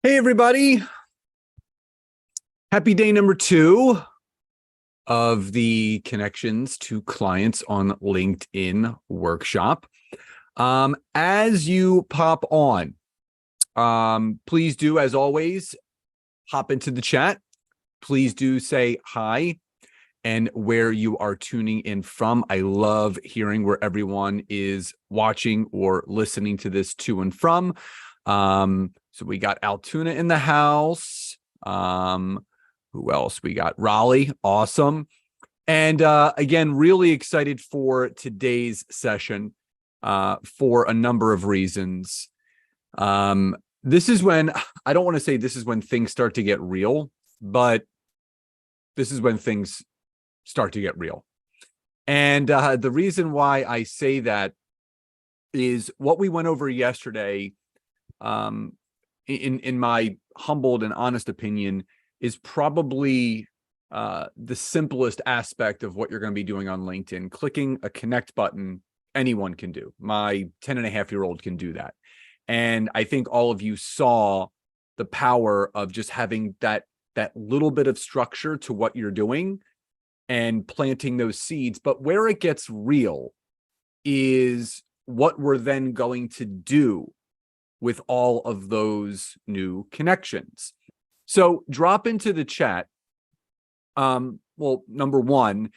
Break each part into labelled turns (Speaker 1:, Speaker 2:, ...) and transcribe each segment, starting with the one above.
Speaker 1: Hey, everybody. Happy day number 2 of the Connections to Clients on LinkedIn workshop. As you pop on, please do, as always, hop into the chat. Please do say hi and where you are tuning in from. I love hearing where everyone is watching or listening to this to and from. So we got Altoona in the house. Who else? We got Raleigh. Awesome. And again, really excited for today's session for a number of reasons. This is when, I don't want to say this is when things start to get real, but this is when things start to get real. And the reason why I say that is what we went over yesterday, in my humbled and honest opinion, is probably the simplest aspect of what you're going to be doing on LinkedIn. Clicking a connect button, anyone can do. My 10-and-a-half-year-old can do that. And I think all of you saw the power of just having that little bit of structure to what you're doing and planting those seeds. But where it gets real is what we're then going to do with all of those new connections. So drop into the chat. Well, number one,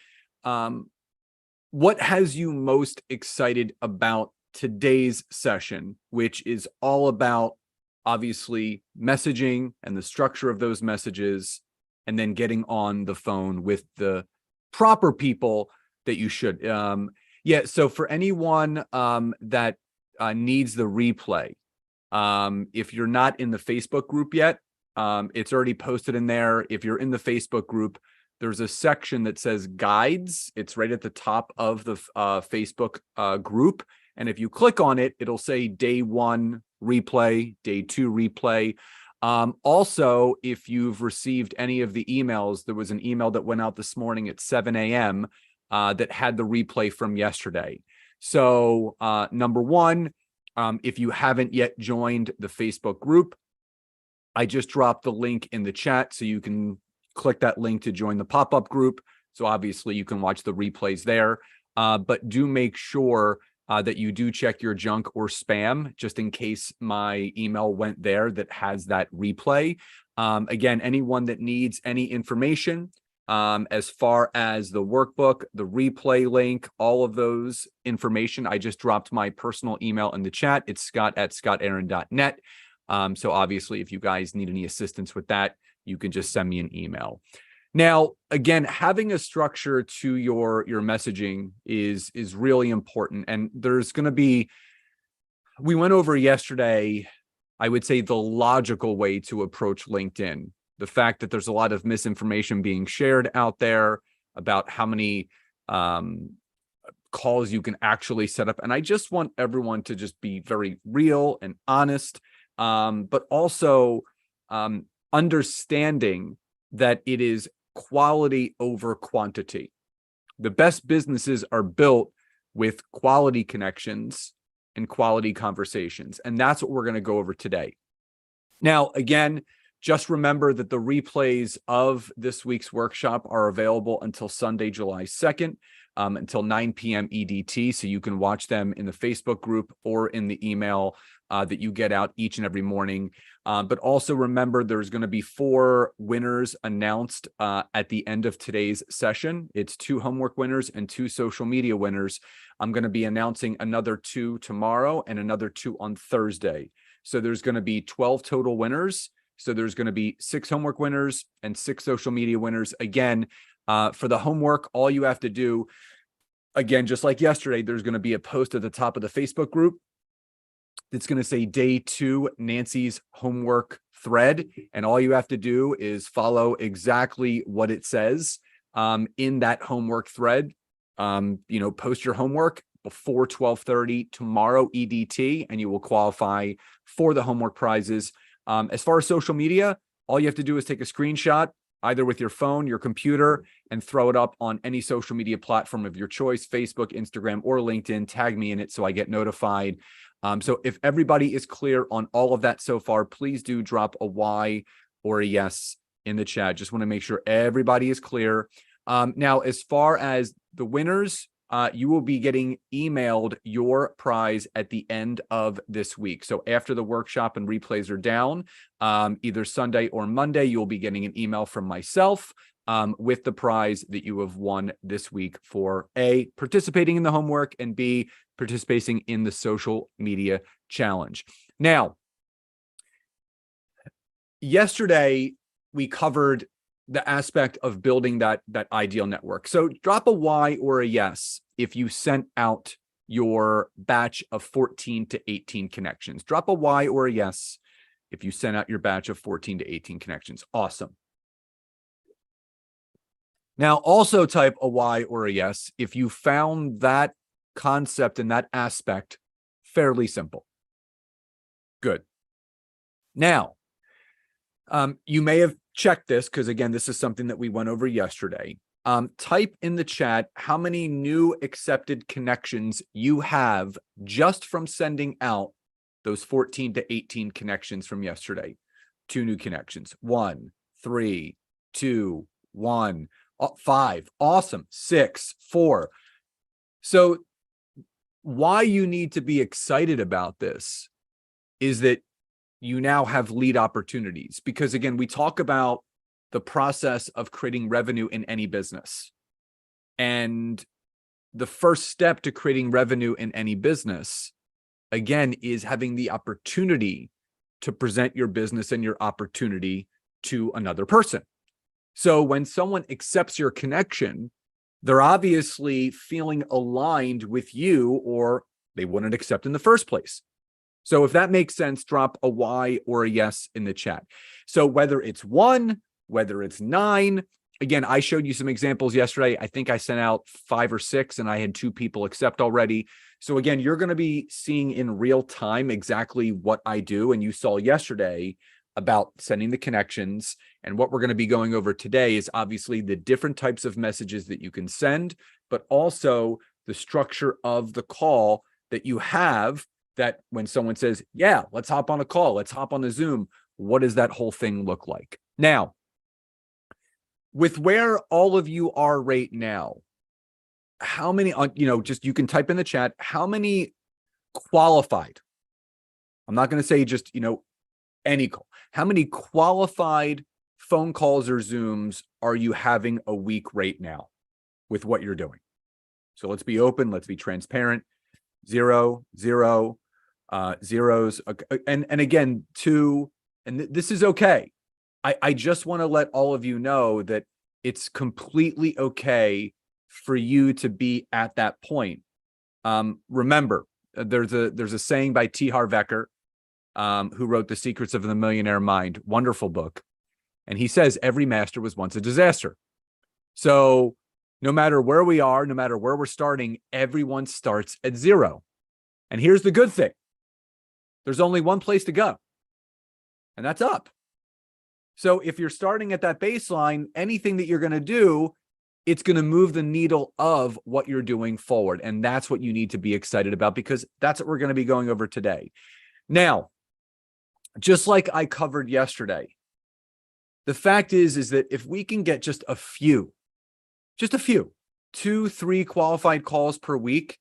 Speaker 1: what has you most excited about today's session, which is all about obviously messaging and the structure of those messages, and then getting on the phone with the proper people that you should. Yeah, so for anyone that needs the replay, if you're not in the Facebook group yet, it's already posted in there. If you're in the Facebook group, there's a section that says guides. It's right at the top of the Facebook group. And if you click on it, it'll say day 1 replay, day 2 replay. Also, if you've received any of the emails, there was an email that went out this morning at 7 a.m. That had the replay from yesterday. So number one, if you haven't yet joined the Facebook group, I just dropped the link in the chat, so you can click that link to join the pop-up group. So obviously you can watch the replays there, but do make sure that you do check your junk or spam, just in case my email went there that has that replay. Again, anyone that needs any information as far as the workbook, the replay link, all of those information, I just dropped my personal email in the chat. It's scott@scottaaron.net. So obviously, if you guys need any assistance with that, you can just send me an email. Now, again, having a structure to your messaging is really important. And there's going to be, we went over yesterday, I would say, the logical way to approach LinkedIn. The fact that there's a lot of misinformation being shared out there about how many calls you can actually set up. And I just want everyone to just be very real and honest, but also understanding that it is quality over quantity. The best businesses are built with quality connections and quality conversations. And that's what we're going to go over today. Now, again, just remember that the replays of this week's workshop are available until Sunday, July 2nd, until 9 p.m. EDT. So you can watch them in the Facebook group or in the email that you get out each and every morning. But also remember, there's going to be 4 winners announced at the end of today's session. It's 2 homework winners and 2 social media winners. I'm going to be announcing another 2 tomorrow and another 2 on Thursday. So there's going to be 12 total winners. So there's going to be 6 homework winners and 6 social media winners. Again, for the homework, all you have to do, again, just like yesterday, there's going to be a post at the top of the Facebook group that's going to say day 2 Nancy's homework thread. And all you have to do is follow exactly what it says in that homework thread. Post your homework before 12:30 tomorrow EDT, and you will qualify for the homework prizes. As far as social media, all you have to do is take a screenshot, either with your phone, your computer, and throw it up on any social media platform of your choice, Facebook, Instagram, or LinkedIn. Tag me in it so I get notified. So if everybody is clear on all of that so far, please do drop a Y or a yes in the chat. Just want to make sure everybody is clear. Now, as far as the winners, you will be getting emailed your prize at the end of this week. So after the workshop and replays are down, either Sunday or Monday, you'll be getting an email from myself with the prize that you have won this week for A, participating in the homework, and B, participating in the social media challenge. Now, yesterday, we covered the aspect of building that ideal network. So drop a Y or a yes if you sent out your batch of 14 to 18 connections. Drop a Y or a yes if you sent out your batch of 14 to 18 connections. Awesome. Now, also type a Y or a yes if you found that concept and that aspect fairly simple. Good. Now, you may have checked this because, again, this is something that we went over yesterday. Type in the chat how many new accepted connections you have just from sending out those 14 to 18 connections from yesterday. 2 new connections. 1, 3, 2, 1, 5. Awesome. 6, 4. So why you need to be excited about this is that you now have lead opportunities, because again, we talk about the process of creating revenue in any business. And the first step to creating revenue in any business, again, is having the opportunity to present your business and your opportunity to another person. So when someone accepts your connection, they're obviously feeling aligned with you, or they wouldn't accept in the first place. So if that makes sense, drop a Y or a yes in the chat. So whether it's 1, whether it's 9, again, I showed you some examples yesterday. I think I sent out 5 or 6 and I had 2 people accept already. So again, you're going to be seeing in real time exactly what I do. And you saw yesterday about sending the connections. And what we're going to be going over today is obviously the different types of messages that you can send, but also the structure of the call that you have, that when someone says, yeah, let's hop on a call, let's hop on a Zoom, what does that whole thing look like? Now, with where all of you are right now, how many, just you can type in the chat, how many qualified, I'm not going to say just, any call, how many qualified phone calls or Zooms are you having a week right now with what you're doing? So let's be open, let's be transparent. 0, 0, zeros, and again, 2, and this is okay. I just want to let all of you know that it's completely okay for you to be at that point. Remember, there's a saying by T. Harv Eker, who wrote The Secrets of the Millionaire Mind, wonderful book, and he says every master was once a disaster. So no matter where we are, no matter where we're starting, everyone starts at 0. And here's the good thing. There's only one place to go, and that's up. So if you're starting at that baseline, anything that you're going to do, it's going to move the needle of what you're doing forward. And that's what you need to be excited about, because that's what we're going to be going over today. Now, just like I covered yesterday, the fact is that if we can get just a few, 2, 3 qualified calls per week,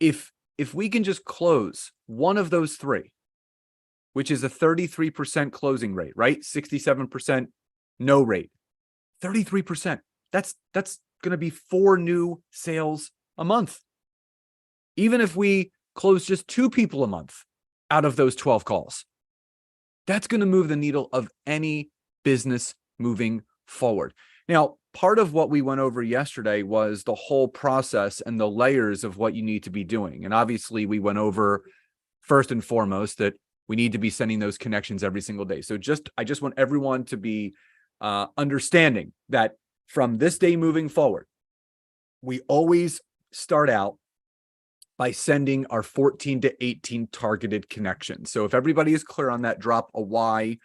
Speaker 1: if we can just close one of those 3, which is a 33% closing rate, right? 67% no rate, 33%. That's going to be 4 new sales a month. Even if we close just 2 people a month out of those 12 calls, that's going to move the needle of any business moving forward. Now, part of what we went over yesterday was the whole process and the layers of what you need to be doing. And obviously we went over, first and foremost, that we need to be sending those connections every single day. So I just want everyone to be understanding that from this day moving forward, we always start out by sending our 14 to 18 targeted connections. So if everybody is clear on that, drop a Y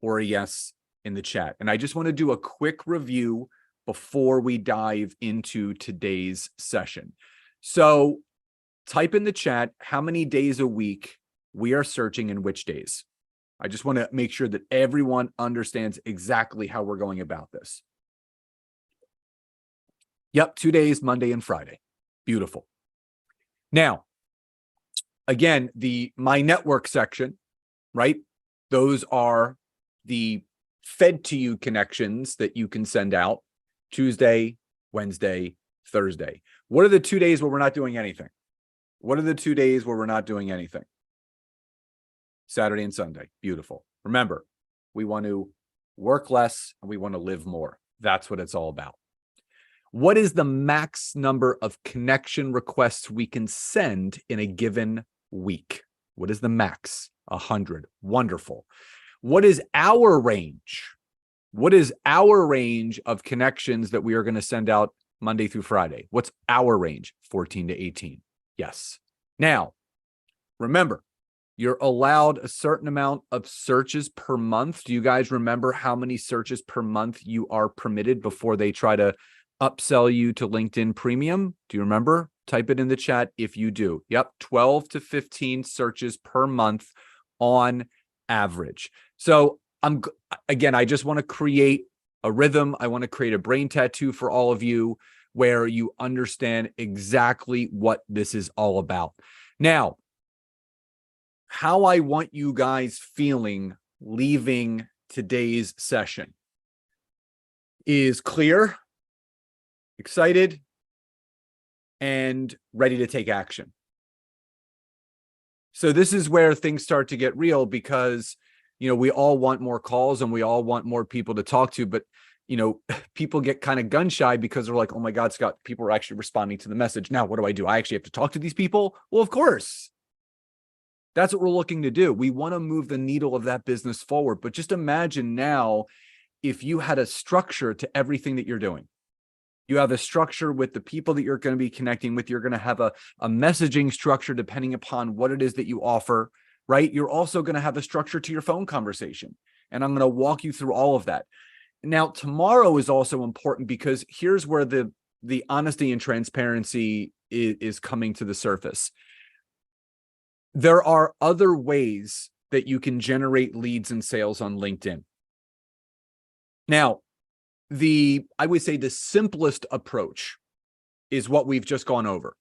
Speaker 1: or a yes in the chat. And I just want to do a quick review before we dive into today's session. So type in the chat how many days a week we are searching and which days. I just want to make sure that everyone understands exactly how we're going about this. Yep, 2 days, Monday and Friday. Beautiful. Now, again, the My Network section, right? Those are the fed to you connections that you can send out Tuesday, Wednesday, Thursday. What are the 2 days where we're not doing anything? What are the 2 days where we're not doing anything? Saturday and Sunday. Beautiful. Remember, we want to work less and we want to live more. That's what it's all about. What is the max number of connection requests we can send in a given week? What is the max? 100. Wonderful. What is our range? What is our range of connections that we are going to send out Monday through Friday? What's our range? 14 to 18. Yes. Now, remember, you're allowed a certain amount of searches per month. Do you guys remember how many searches per month you are permitted before they try to upsell you to LinkedIn Premium? Do you remember? Type it in the chat if you do. Yep, 12 to 15 searches per month on average. So I just want to create a rhythm. I want to create a brain tattoo for all of you where you understand exactly what this is all about. Now, how I want you guys feeling leaving today's session is clear, excited, and ready to take action. So this is where things start to get real because, we all want more calls and we all want more people to talk to, but, people get kind of gun shy because they're like, oh my God, Scott, people are actually responding to the message. Now, what do? I actually have to talk to these people? Well, of course. That's what we're looking to do. We want to move the needle of that business forward. But just imagine now if you had a structure to everything that you're doing. You have a structure with the people that you're going to be connecting with. You're going to have a messaging structure depending upon what it is that you offer, right? You're also going to have a structure to your phone conversation. And I'm going to walk you through all of that. Now, tomorrow is also important because here's where the honesty and transparency is coming to the surface. There are other ways that you can generate leads and sales on LinkedIn. Now, I would say the simplest approach is what we've just gone over,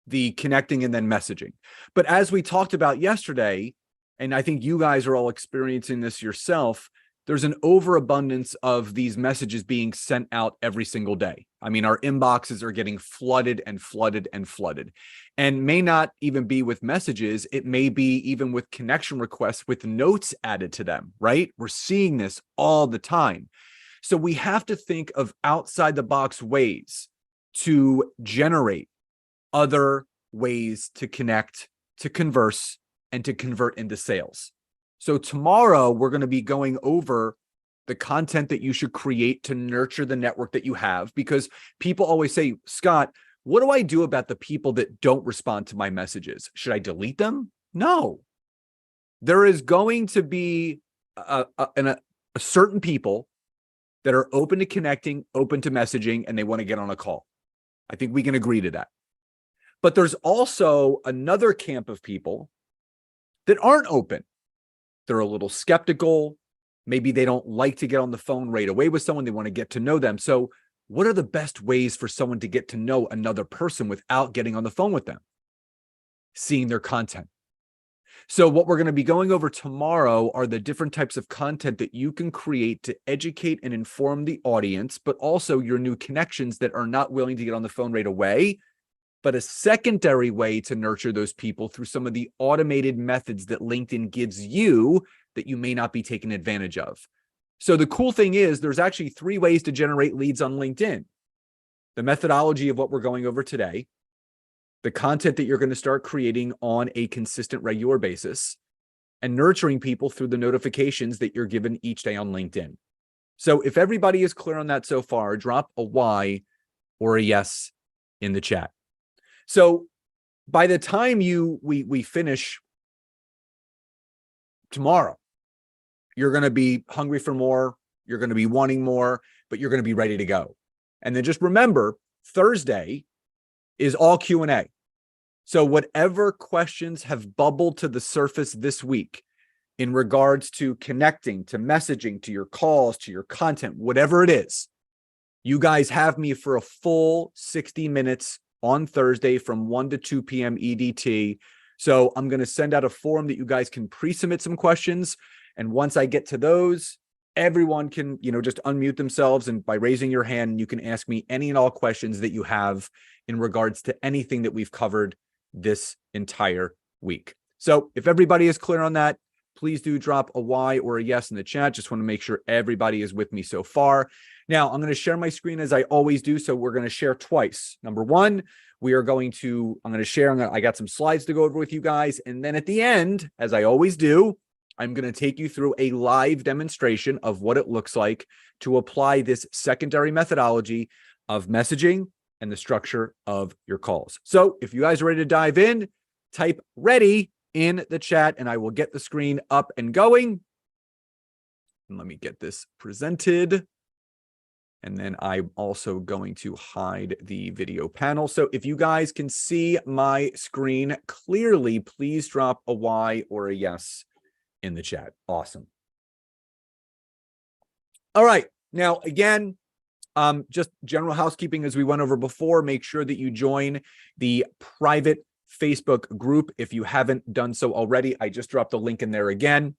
Speaker 1: the connecting and then messaging. But as we talked about yesterday, and I think you guys are all experiencing this yourself, there's an overabundance of these messages being sent out every single day. I mean, our inboxes are getting flooded and flooded and flooded, and may not even be with messages. It may be even with connection requests with notes added to them, right? We're seeing this all the time. So we have to think of outside the box ways to generate other ways to connect, to converse, and to convert into sales. So tomorrow we're going to be going over the content that you should create to nurture the network that you have, because people always say, Scott, what do I do about the people that don't respond to my messages? Should I delete them? No. There is going to be a certain people that are open to connecting, open to messaging, and they want to get on a call. I think we can agree to that. But there's also another camp of people that aren't open. They're a little skeptical. Maybe they don't like to get on the phone right away with someone. They want to get to know them. So what are the best ways for someone to get to know another person without getting on the phone with them? Seeing their content. So what we're going to be going over tomorrow are the different types of content that you can create to educate and inform the audience, but also your new connections that are not willing to get on the phone right away, but a secondary way to nurture those people through some of the automated methods that LinkedIn gives you that you may not be taking advantage of. So the cool thing is there's actually 3 ways to generate leads on LinkedIn. The methodology of what we're going over today, the content that you're going to start creating on a consistent, regular basis, and nurturing people through the notifications that you're given each day on LinkedIn. So if everybody is clear on that so far, drop a Y or a yes in the chat. So by the time we finish tomorrow, you're going to be hungry for more. You're going to be wanting more, but you're going to be ready to go. And then just remember, Thursday is all Q&A. So whatever questions have bubbled to the surface this week in regards to connecting, to messaging, to your calls, to your content, whatever it is, you guys have me for a full 60 minutes on Thursday from 1 to 2 p.m. EDT. So I'm going to send out a forum that you guys can pre-submit some questions. And once I get to those, everyone can, just unmute themselves. And by raising your hand, you can ask me any and all questions that you have in regards to anything that we've covered this entire week. So if everybody is clear on that, please do drop a Y or a yes in the chat. Just want to make sure everybody is with me so far. Now, I'm going to share my screen as I always do. So we're going to share twice. Number one, I'm going to share. I got some slides to go over with you guys. And then at the end, as I always do, I'm going to take you through a live demonstration of what it looks like to apply this secondary methodology of messaging and the structure of your calls. So if you guys are ready to dive in, type ready in the chat and I will get the screen up and going. And let me get this presented. And then I'm also going to hide the video panel. So if you guys can see my screen clearly, please drop a Y or a yes in the chat. Awesome. All right. Now, again, just general housekeeping as we went over before, make sure that you join the private Facebook group if you haven't done so already. I just dropped the link in there again.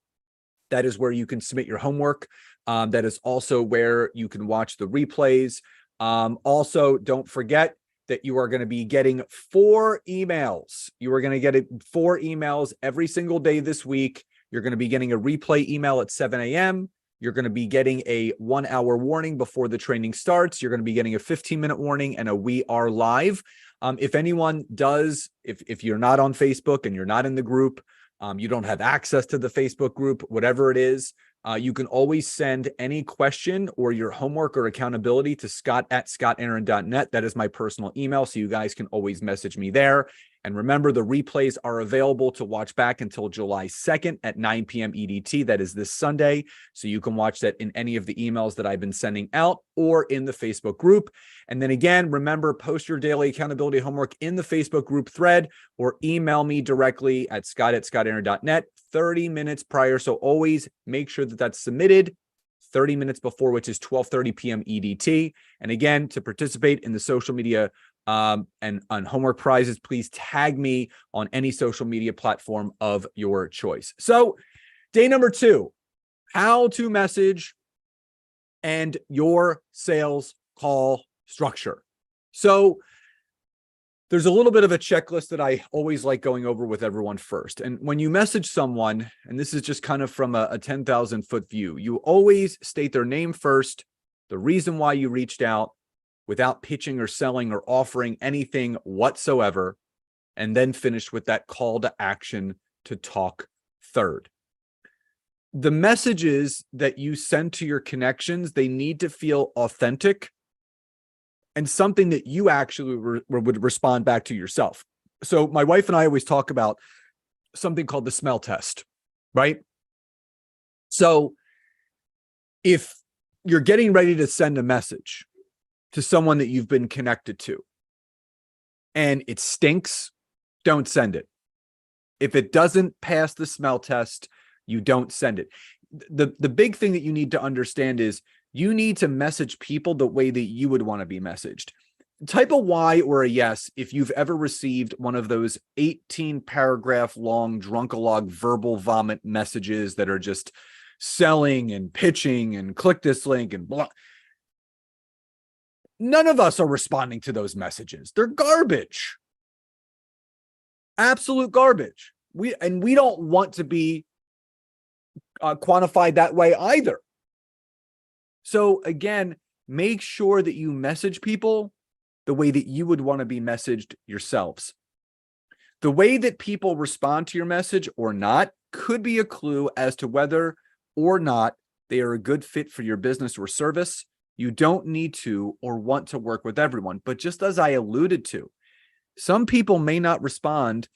Speaker 1: That is where you can submit your homework. That is also where you can watch the replays. Also, don't forget that you are going to be getting 4 emails. You are going to get 4 emails every single day this week. You're going to be getting a replay email at 7 a.m. You're going to be getting a 1-hour warning before the training starts. You're going to be getting a 15-minute warning and a we are live. If anyone does, if you're not on Facebook and you're not in the group, you don't have access to the Facebook group, whatever it is, you can always send any question or your homework or accountability to scott@scottaaron.net. That is my personal email, so you guys can always message me there. And remember, the replays are available to watch back until July 2nd at 9 p.m. EDT. That is this Sunday. So you can watch that in any of the emails that I've been sending out or in the Facebook group. And then again, remember, post your daily accountability homework in the Facebook group thread or email me directly at scott@scottaaron.net 30 minutes prior. So always make sure that that's submitted 30 minutes before, which is 12:30 p.m. EDT. And again, to participate in the social media and on homework prizes, please tag me on any social media platform of your choice. So day number 2, how to message and your sales call structure. So there's a little bit of a checklist that I always like going over with everyone first. And when you message someone, and this is just kind of from a 10,000 foot view, you always state their name first, the reason why you reached out, without pitching or selling or offering anything whatsoever, and then finish with that call to action to talk third. The messages that you send to your connections, they need to feel authentic and something that you actually would respond back to yourself. So my wife and I always talk about something called the smell test, right? So if you're getting ready to send a message to someone that you've been connected to and it stinks, don't send it. If it doesn't pass the smell test, you don't send it. The big thing that you need to understand is you need to message people the way that you would want to be messaged. Type a Y or a yes if you've ever received one of those 18 paragraph long drunkalog verbal vomit messages that are just selling and pitching and click this link and blah. None of us are responding to those messages. They're garbage. Absolute garbage. We don't want to be quantified that way either. So again, make sure that you message people the way that you would want to be messaged yourselves. The way that people respond to your message or not could be a clue as to whether or not they are a good fit for your business or service. You don't need to or want to work with everyone. But just as I alluded to, some people may not respond,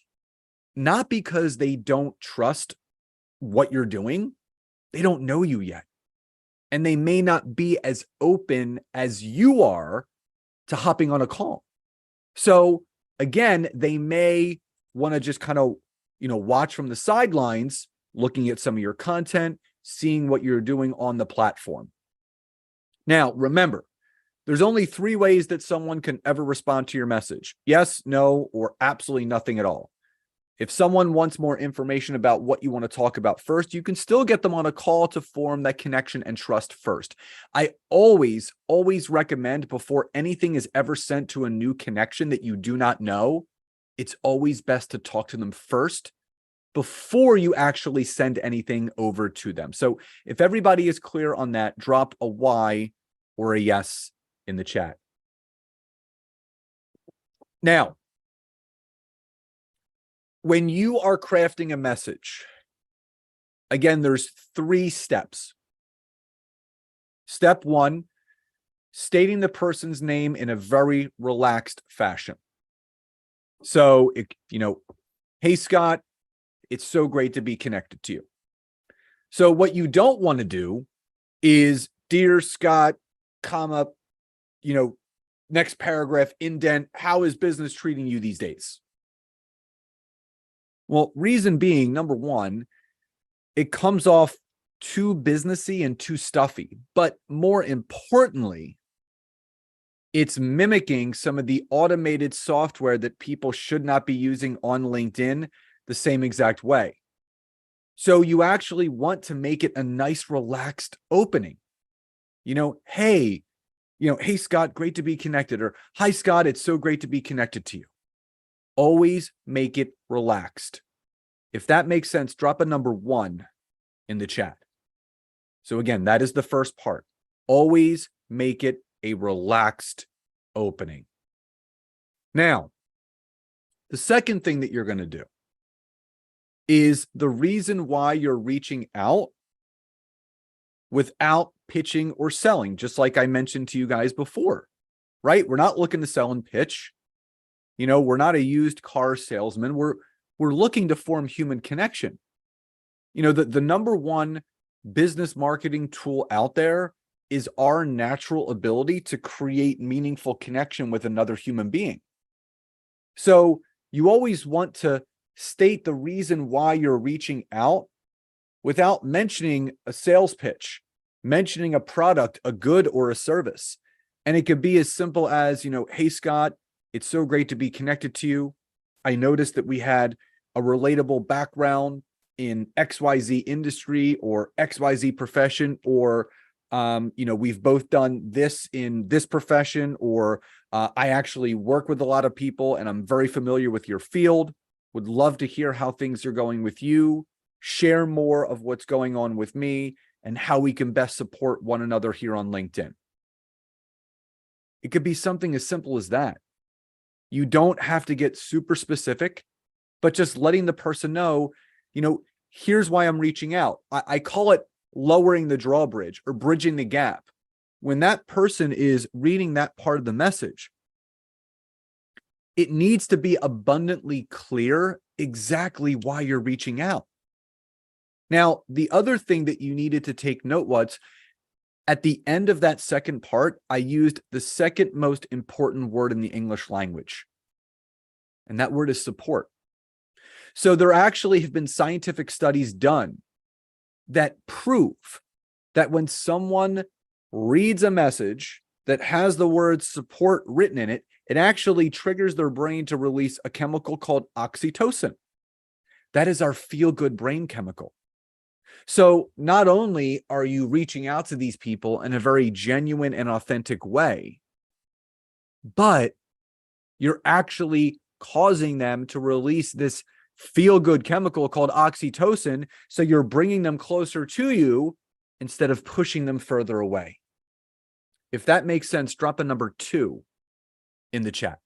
Speaker 1: not because they don't trust what you're doing. They don't know you yet. And they may not be as open as you are to hopping on a call. So again, they may want to just kind of, watch from the sidelines, looking at some of your content, seeing what you're doing on the platform. Now, remember, there's only 3 ways that someone can ever respond to your message: yes, no, or absolutely nothing at all. If someone wants more information about what you want to talk about first, you can still get them on a call to form that connection and trust first. I always recommend, before anything is ever sent to a new connection that you do not know, it's always best to talk to them first before you actually send anything over to them. So if everybody is clear on that, drop a Y or a yes in the chat. Now, when you are crafting a message, again, there's 3 steps. Step 1, stating the person's name in a very relaxed fashion. So, hey, Scott, it's so great to be connected to you. So what you don't want to do is, dear Scott, comma, next paragraph, indent, how is business treating you these days? Well, reason being, number 1, it comes off too businessy and too stuffy. But more importantly, it's mimicking some of the automated software that people should not be using on LinkedIn the same exact way. So you actually want to make it a nice, relaxed opening. Hey, hey, Scott, great to be connected. Or, hi, Scott, it's so great to be connected to you. Always make it relaxed. If that makes sense, drop a number 1 in the chat. So again, that is the first part. Always make it a relaxed opening. Now, the second thing that you're going to do is the reason why you're reaching out without pitching or selling, just like I mentioned to you guys before, right? We're not looking to sell and pitch. We're not a used car salesman. We're looking to form human connection. The number 1 business marketing tool out there is our natural ability to create meaningful connection with another human being. So you always want to state the reason why you're reaching out without mentioning a sales pitch, mentioning a product, a good or a service. And it could be as simple as, hey, Scott, it's so great to be connected to you. I noticed that we had a relatable background in XYZ industry or XYZ profession, or, we've both done this in this profession, or I actually work with a lot of people and I'm very familiar with your field. Would love to hear how things are going with you. Share more of what's going on with me and how we can best support one another here on LinkedIn. It could be something as simple as that. You don't have to get super specific, but just letting the person know, here's why I'm reaching out. I call it lowering the drawbridge or bridging the gap. When that person is reading that part of the message, it needs to be abundantly clear exactly why you're reaching out. Now, the other thing that you needed to take note was, at the end of that second part, I used the second most important word in the English language, and that word is support. So there actually have been scientific studies done that prove that when someone reads a message that has the word support written in it, it actually triggers their brain to release a chemical called oxytocin. That is our feel-good brain chemical. So not only are you reaching out to these people in a very genuine and authentic way, but you're actually causing them to release this feel-good chemical called oxytocin. So you're bringing them closer to you instead of pushing them further away. If that makes sense, drop a number 2 in the chat.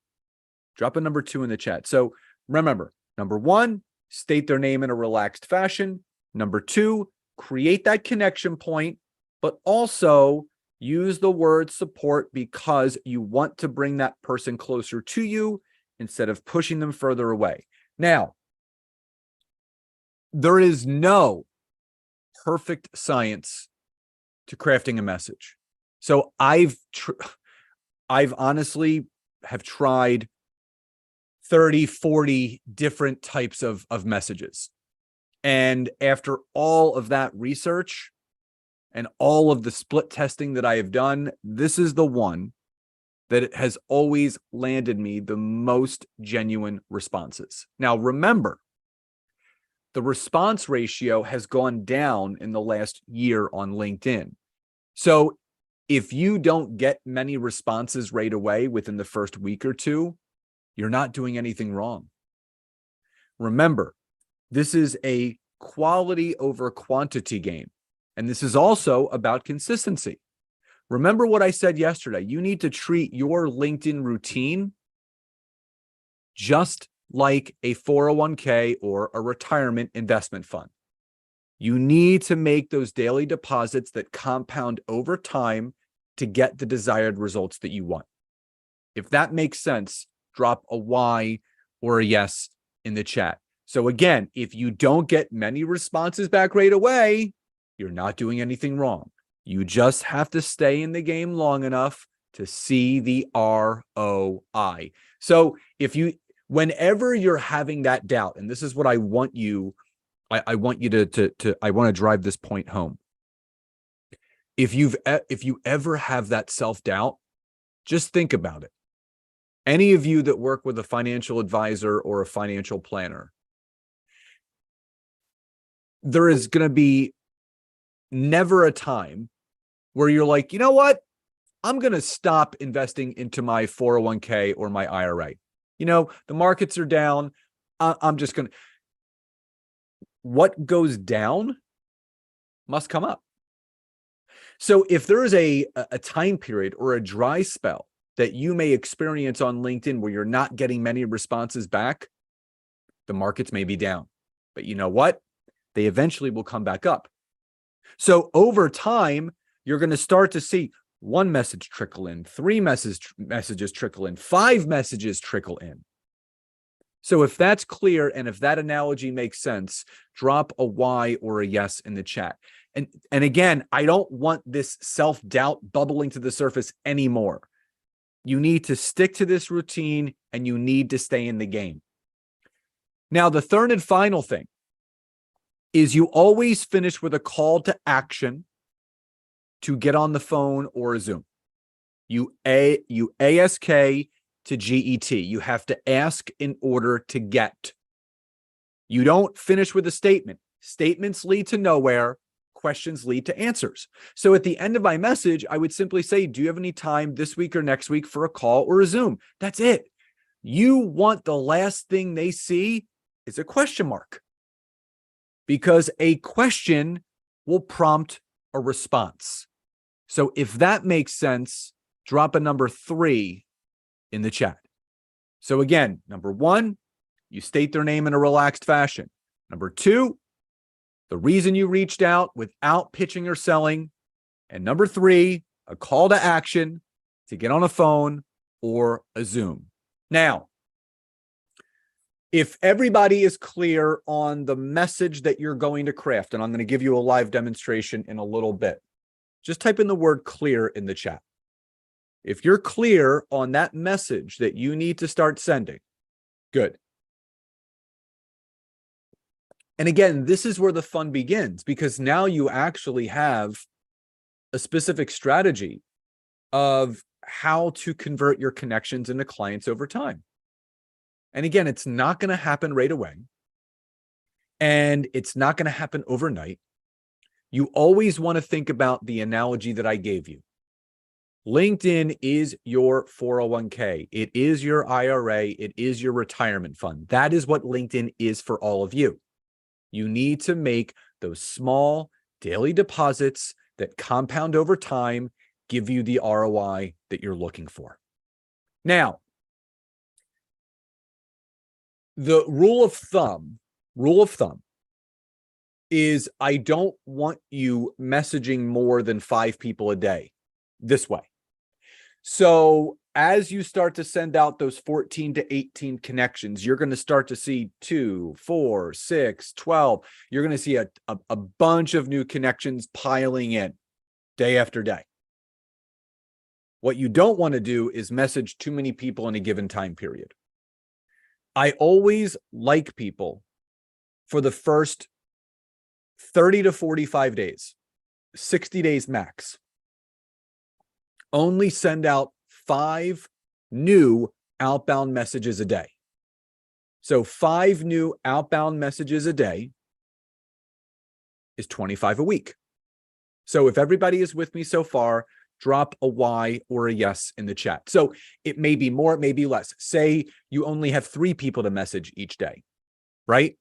Speaker 1: Drop a number 2 in the chat. So remember, number 1, state their name in a relaxed fashion. Number 2, create that connection point, but also use the word support because you want to bring that person closer to you instead of pushing them further away. Now, there is no perfect science to crafting a message. So I've honestly have tried 30, 40 different types of messages. And after all of that research and all of the split testing that I have done, this is the one that has always landed me the most genuine responses. Now, remember, the response ratio has gone down in the last year on LinkedIn. So if you don't get many responses right away within the first week or two, you're not doing anything wrong. Remember, this is a quality over quantity game. And this is also about consistency. Remember what I said yesterday. You need to treat your LinkedIn routine just like a 401k or a retirement investment fund. You need to make those daily deposits that compound over time to get the desired results that you want. If that makes sense, drop a Y or a yes in the chat. So again, if you don't get many responses back right away, you're not doing anything wrong. You just have to stay in the game long enough to see the ROI. So whenever you're having that doubt, and this is what I want you to drive this point home. If you ever have that self-doubt, just think about it. Any of you that work with a financial advisor or a financial planner, there is going to be never a time where you're like, you know what? I'm going to stop investing into my 401k or my IRA. You know, the markets are down. I'm just going to. What goes down must come up. So if there is a time period or a dry spell that you may experience on LinkedIn where you're not getting many responses back, the markets may be down. But you know what? They eventually will come back up. So over time, you're going to start to see one message trickle in, three messages trickle in, 5 messages trickle in. So if that's clear and if that analogy makes sense, drop a Y or a yes in the chat. And again, I don't want this self-doubt bubbling to the surface anymore. You need to stick to this routine and you need to stay in the game. Now, the third and final thing is you always finish with a call to action to get on the phone or a Zoom. You ask to GET. You have to ask in order to get. You don't finish with a statement. Statements lead to nowhere. Questions lead to answers. So at the end of my message, I would simply say, do you have any time this week or next week for a call or a Zoom? That's it. You want the last thing they see is a question mark, because a question will prompt a response. So if that makes sense, drop a number 3 in the chat. So again, number 1, you state their name in a relaxed fashion. Number 2, the reason you reached out without pitching or selling. And number 3, a call to action to get on a phone or a Zoom. Now, if everybody is clear on the message that you're going to craft, and I'm going to give you a live demonstration in a little bit, just type in the word clear in the chat. If you're clear on that message that you need to start sending, good. And again, this is where the fun begins, because now you actually have a specific strategy of how to convert your connections into clients over time. And again, it's not going to happen right away. And it's not going to happen overnight. You always want to think about the analogy that I gave you. LinkedIn is your 401k. It is your IRA. It is your retirement fund. That is what LinkedIn is for all of you. You need to make those small daily deposits that compound over time, give you the ROI that you're looking for. Now, the rule of thumb is I don't want you messaging more than 5 people a day this way. So as you start to send out those 14 to 18 connections, you're going to start to see 2, 4, 6, 12. You're going to see a bunch of new connections piling in day after day. What you don't want to do is message too many people in a given time period. I always like people for the first 30 to 45 days, 60 days max. Only send out 5 new outbound messages a day. So 5 new outbound messages a day is 25 a week. So if everybody is with me so far, drop a Y or a yes in the chat. So it may be more, it may be less. Say you only have 3 people to message each day, right?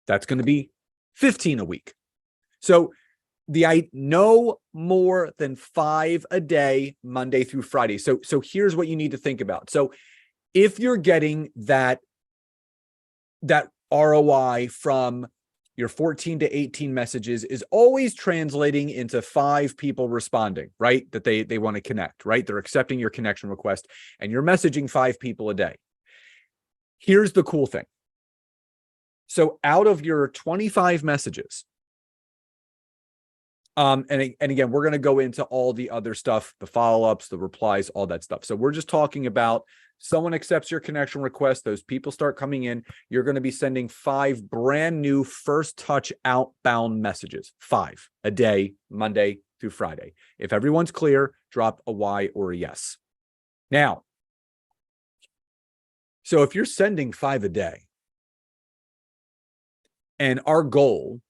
Speaker 1: That's going to be 15 a week. So no more than 5 a day, Monday through Friday. So here's what you need to think about. So if you're getting that ROI from your 14 to 18 messages is always translating into 5 people responding, right? That they want to connect, right? They're accepting your connection request and you're messaging 5 people a day. Here's the cool thing. So out of your 25 messages, and again, we're going to go into all the other stuff, the follow-ups, the replies, all that stuff. So we're just talking about someone accepts your connection request, those people start coming in, you're going to be sending 5 brand new first touch outbound messages, 5 a day, Monday through Friday. If everyone's clear, drop a Y or a yes. Now, so if you're sending 5 a day, and our goal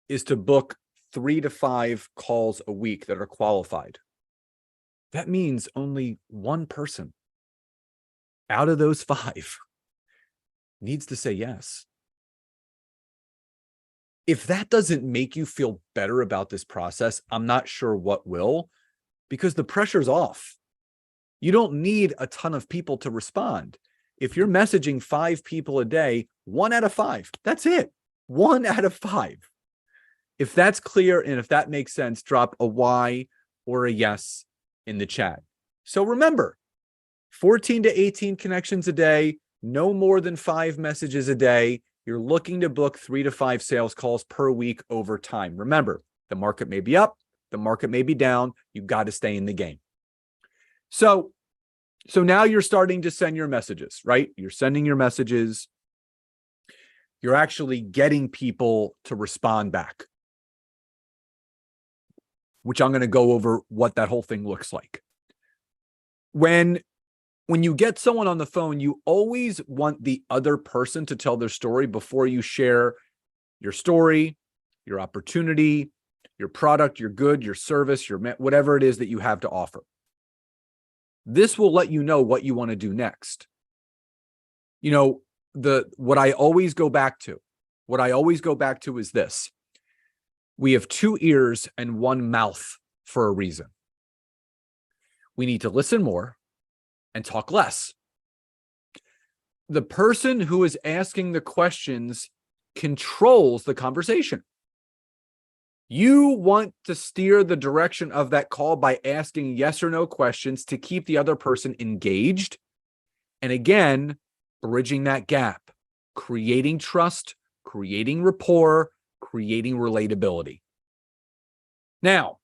Speaker 1: is to book 3 to 5 calls a week that are qualified, that means only one person out of those 5 needs to say yes. If that doesn't make you feel better about this process, I'm not sure what will, because the pressure's off. You don't need a ton of people to respond. If you're messaging 5 people a day, 1 out of 5, that's it. 1 out of 5. If that's clear and if that makes sense, drop a Y or a yes in the chat. So remember, 14 to 18 connections a day, no more than 5 messages a day. You're looking to book 3 to 5 sales calls per week over time. Remember, the market may be up, the market may be down. You've got to stay in the game. So now you're starting to send your messages, right? You're sending your messages. You're actually getting people to respond back, which I'm going to go over what that whole thing looks like. When you get someone on the phone, you always want the other person to tell their story before you share your story, your opportunity, your product, your good, your service, whatever it is that you have to offer. This will let you know what you want to do next. You know, what I always go back to is this. We have 2 ears and 1 mouth for a reason. We need to listen more and talk less. The person who is asking the questions controls the conversation. You want to steer the direction of that call by asking yes or no questions to keep the other person engaged. And again, bridging that gap, creating trust, creating rapport, creating relatability. Now,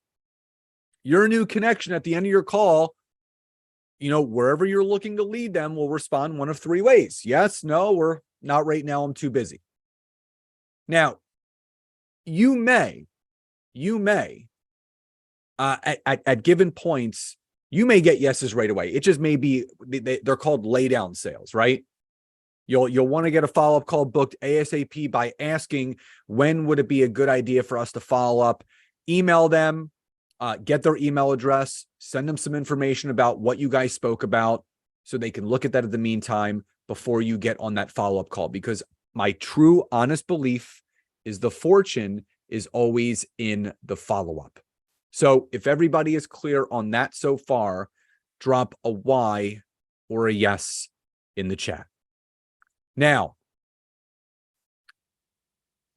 Speaker 1: your new connection at the end of your call, wherever you're looking to lead them will respond one of 3 ways. Yes, no, or not right now, I'm too busy. Now, you may, at given points, you may get yeses right away. It just may be, they're called lay down sales, right? You'll want to get a follow-up call booked ASAP by asking, when would it be a good idea for us to follow up? Email them, get their email address, send them some information about what you guys spoke about so they can look at that in the meantime before you get on that follow-up call. Because my true honest belief is the fortune is always in the follow-up. So if everybody is clear on that so far, drop a Y or a yes in the chat. Now,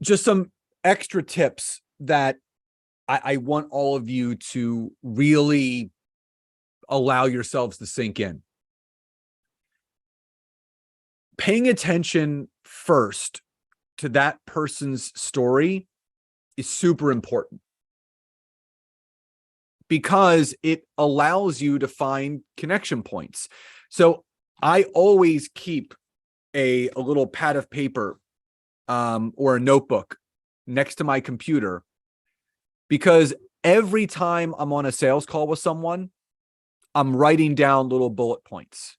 Speaker 1: just some extra tips that I want all of you to really allow yourselves to sink in. Paying attention first to that person's story is super important because it allows you to find connection points. So I always keep a little pad of paper or a notebook next to my computer, because every time I'm on a sales call with someone, I'm writing down little bullet points.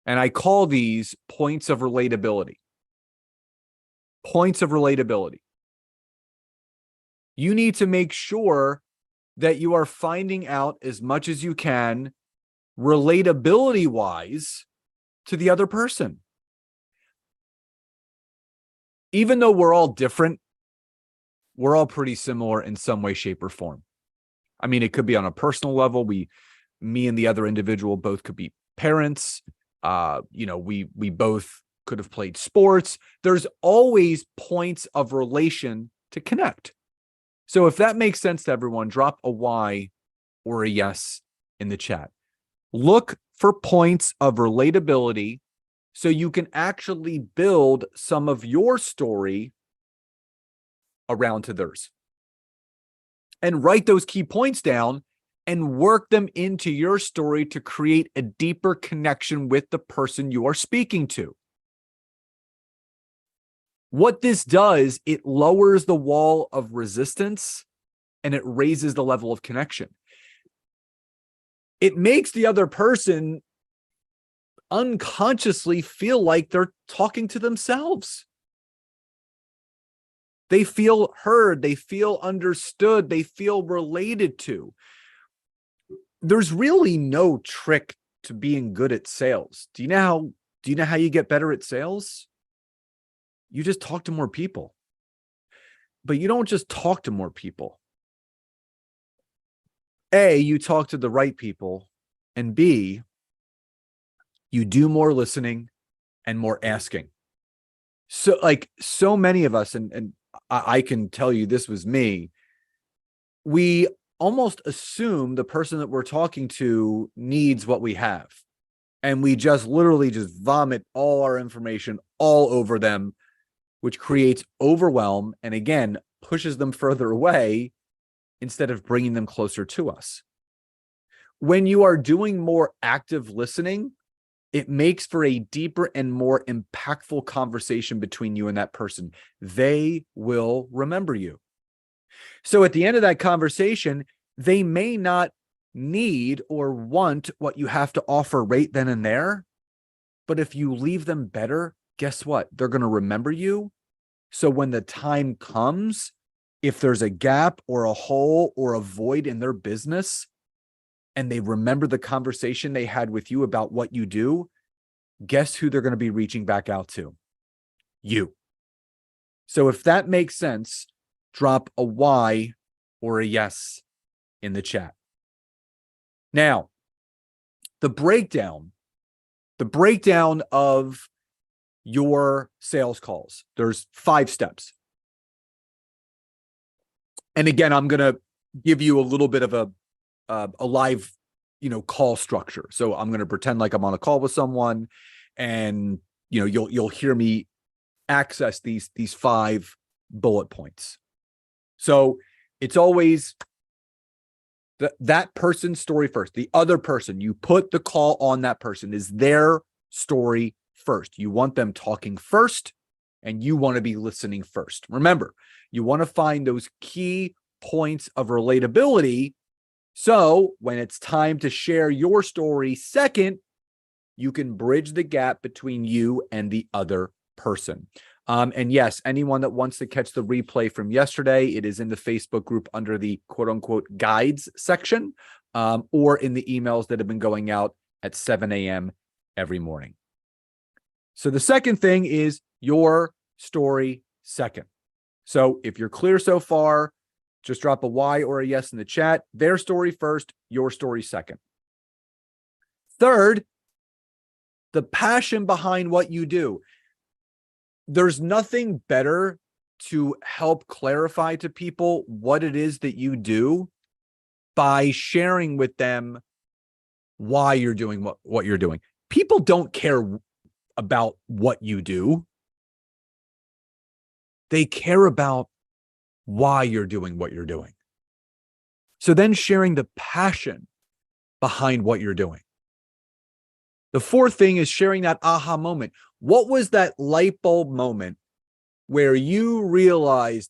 Speaker 1: And I call these points of relatability. Points of relatability. You need to make sure that you are finding out as much as you can, relatability wise, to the other person. Even though we're all different, we're all pretty similar in some way, shape, or form. I mean, it could be on a personal level. Me and the other individual both could be parents. We both could have played sports. There's always points of relation to connect. So if that makes sense to everyone, drop a Y or a yes in the chat. Look for points of relatability so you can actually build some of your story around to theirs. And write those key points down and work them into your story to create a deeper connection with the person you are speaking to. What this does, it lowers the wall of resistance and it raises the level of connection. It makes the other person unconsciously feel like they're talking to themselves. They feel heard, they feel understood, they feel related to. There's really no trick to being good at sales. Do you know how you get better at sales? You just talk to more people. But you don't just talk to more people. A, you talk to the right people, and B, you do more listening and more asking. So many of us, and I can tell you this was me, we almost assume the person that we're talking to needs what we have. And we just literally just vomit all our information all over them, which creates overwhelm and again, pushes them further away instead of bringing them closer to us. When you are doing more active listening, it makes for a deeper and more impactful conversation between you and that person. They will remember you. So at the end of that conversation, they may not need or want what you have to offer right then and there. But if you leave them better, guess what? They're going to remember you. So when the time comes, if there's a gap or a hole or a void in their business, and they remember the conversation they had with you about what you do, guess who they're going to be reaching back out to? You. So if that makes sense, drop a Y or a yes in the chat. Now, the breakdown of your sales calls, there's 5 steps. And again, I'm going to give you a little bit of a live, call structure. So I'm going to pretend like I'm on a call with someone and, you'll hear me access these 5 bullet points. So it's always that person's story first. The other person, you put the call on that person, is their story first. You want them talking first and you want to be listening first. Remember, you want to find those key points of relatability. So when it's time to share your story second, you can bridge the gap between you and the other person. And yes, anyone that wants to catch the replay from yesterday, it is in the Facebook group under the quote unquote guides section, or in the emails that have been going out at 7 a.m. every morning. So the second thing is your story second. So if you're clear so far, just drop a Y or a yes in the chat. Their story first, your story second. Third, the passion behind what you do. There's nothing better to help clarify to people what it is that you do by sharing with them why you're doing what you're doing. People don't care about what you do. They care about why you're doing what you're doing. So then sharing the passion behind what you're doing. The fourth thing is sharing that aha moment. What was that light bulb moment where you realized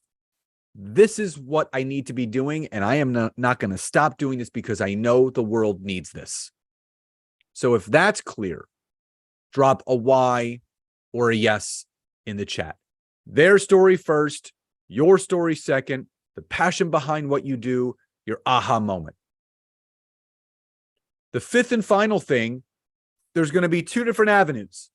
Speaker 1: this is what I need to be doing, and I am not going to stop doing this because I know the world needs this? So if that's clear, drop a Y or a yes in the chat. Their story first, your story second, the passion behind what you do, your aha moment. The fifth and final thing, there's going to be two different avenues.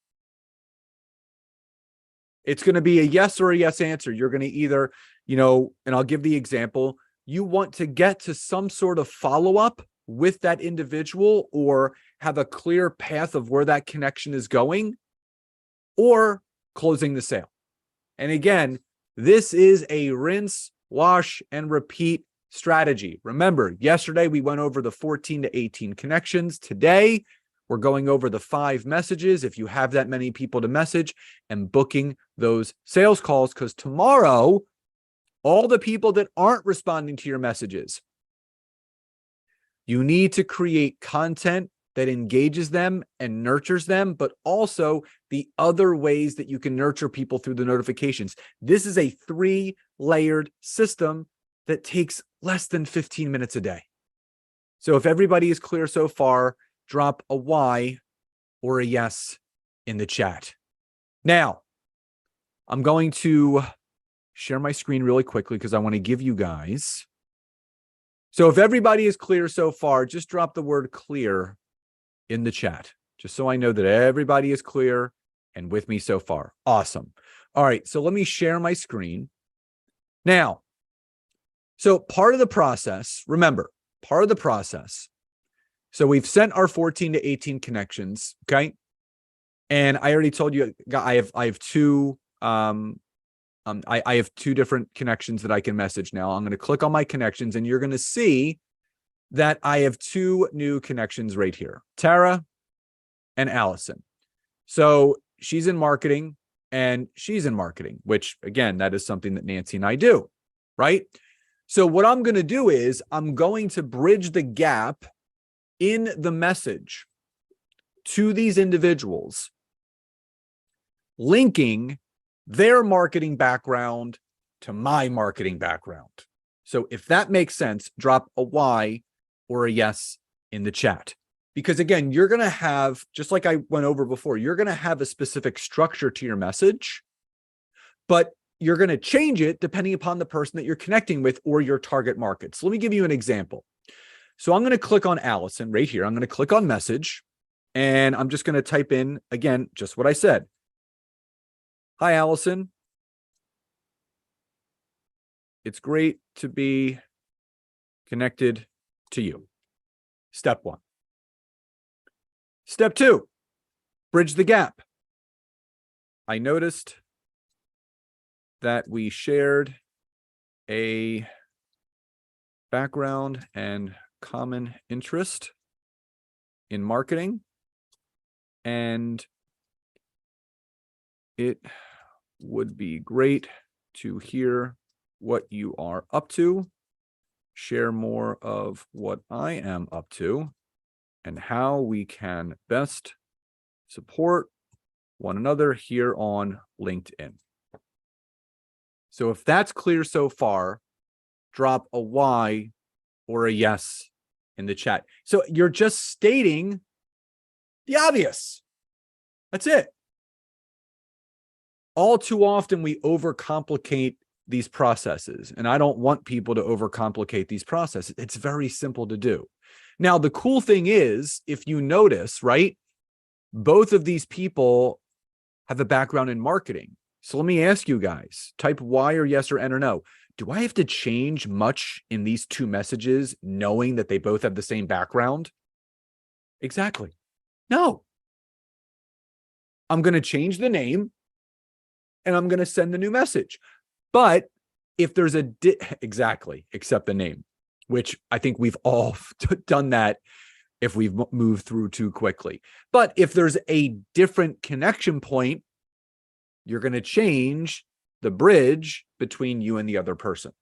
Speaker 1: It's going to be a yes or a yes answer. You're going to either, and I'll give the example, you want to get to some sort of follow-up with that individual or have a clear path of where that connection is going, or closing the sale. And again, this is a rinse, wash, and repeat strategy. Remember, yesterday we went over the 14 to 18 connections. Today, we're going over the 5 messages, if you have that many people to message, and booking those sales calls, because tomorrow, all the people that aren't responding to your messages, you need to create content that engages them and nurtures them, but also the other ways that you can nurture people through the notifications. This is a 3-layered system that takes less than 15 minutes a day. So if everybody is clear so far, drop a Y or a yes in the chat. Now, I'm going to share my screen really quickly because I want to give you guys. So if everybody is clear so far, just drop the word clear in the chat, just so I know that everybody is clear and with me so far. Awesome. All right, so let me share my screen. Now, so part of the process, remember, part of the process. So we've sent our 14 to 18 connections, okay? And I already told you I have two I have 2 different connections that I can message now. I'm going to click on my connections and you're going to see that I have 2 new connections right here, Tara and Allison. So she's in marketing and she's in marketing, which again, that is something that Nancy and I do, right? So what I'm going to do is I'm going to bridge the gap in the message to these individuals, linking their marketing background to my marketing background. So if that makes sense, drop a Y or a yes in the chat. Because again, you're going to have, just like I went over before, you're going to have a specific structure to your message, but you're going to change it depending upon the person that you're connecting with or your target market. So let me give you an example. So I'm going to click on Allison right here. I'm going to click on message and I'm just going to type in, again, just what I said. Hi, Allison. It's great to be connected to you. Step 1. Step 2, bridge the gap. I noticed that we shared a background and common interest in marketing, and it would be great to hear what you are up to, share more of what I am up to, and how we can best support one another here on LinkedIn. So if that's clear so far, drop a Y or a yes in the chat. So you're just stating the obvious. That's it. All too often we overcomplicate these processes, and I don't want people to overcomplicate these processes. It's very simple to do. Now, the cool thing is, if you notice, right, both of these people have a background in marketing. So let me ask you guys, type Y or yes or N or no. Do I have to change much in these 2 messages knowing that they both have the same background? Exactly. No. I'm going to change the name and I'm going to send the new message. But if there's exactly, except the name, which I think we've all done that if we've moved through too quickly. But if there's a different connection point, you're going to change the bridge between you and the other person.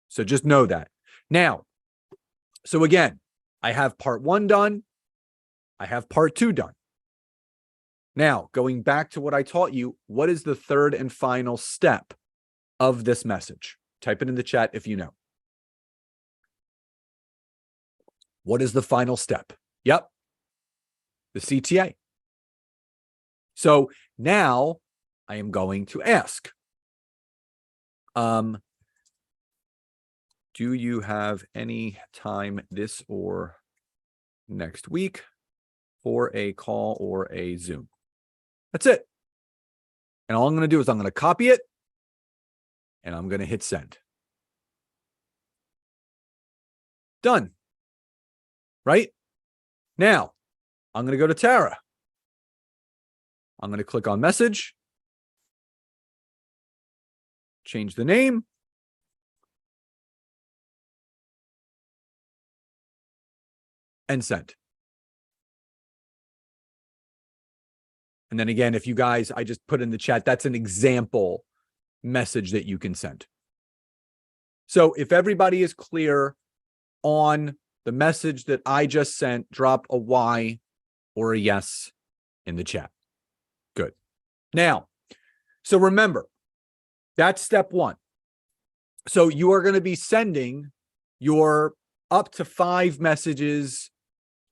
Speaker 1: So just know that. Now, so again, I have part 1 done. I have part 2 done. Now, going back to what I taught you, what is the third and final step of this message? Type it in the chat if you know. What is the final step? Yep, the CTA. So now I am going to ask, do you have any time this or next week for a call or a Zoom? That's it. And all I'm going to do is I'm going to copy it and I'm going to hit send. Done. Right? Now, I'm going to go to Tara. I'm going to click on message, change the name, and send. And then again, if you guys, I just put in the chat, that's an example message that you can send. So if everybody is clear on the message that I just sent, drop a Y or a yes in the chat. Good. Now, so remember, that's step one. So you are going to be sending your up to 5 messages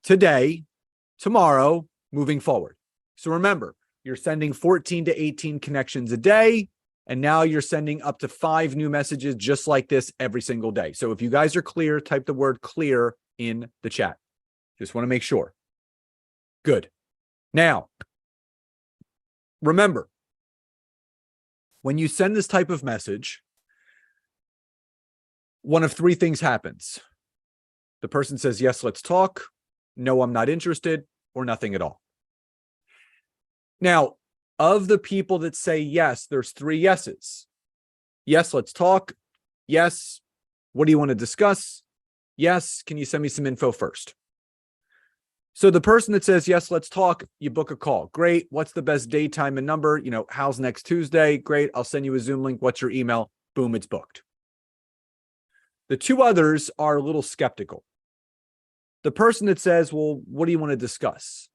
Speaker 1: today, tomorrow, moving forward. So remember, you're sending 14 to 18 connections a day, and now you're sending up to 5 new messages just like this every single day. So if you guys are clear, type the word clear in the chat. Just want to make sure. Good. Now, remember, when you send this type of message, one of 3 things happens. The person says, yes, let's talk. No, I'm not interested, or nothing at all. Now, of the people that say yes, there's 3 yeses. Yes, let's talk. Yes, what do you want to discuss? Yes, can you send me some info first? So the person that says, yes, let's talk, you book a call. Great. What's the best day, time, and number? You know, how's next Tuesday? Great. I'll send you a Zoom link. What's your email? Boom, it's booked. The 2 others are a little skeptical. The person that says, well, what do you want to discuss?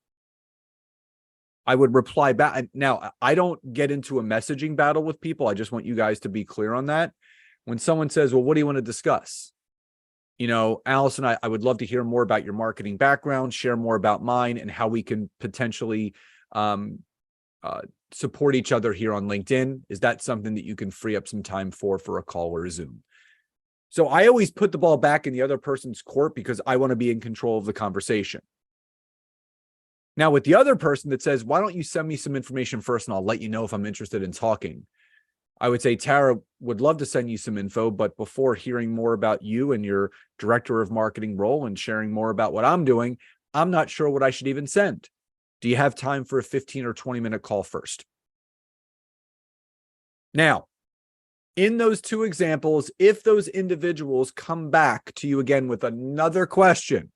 Speaker 1: I would reply back. Now, I don't get into a messaging battle with people. I just want you guys to be clear on that. When someone says, well, what do you want to discuss? You know, Allison, I would love to hear more about your marketing background, share more about mine, and how we can potentially support each other here on LinkedIn. Is that something that you can free up some time for a call or a Zoom? So I always put the ball back in the other person's court because I want to be in control of the conversation. Now, with the other person that says, why don't you send me some information first and I'll let you know if I'm interested in talking? I would say, Tara, would love to send you some info, but before hearing more about you and your director of marketing role and sharing more about what I'm doing, I'm not sure what I should even send. Do you have time for a 15 or 20-minute call first? Now, in those 2 examples, if those individuals come back to you again with another question,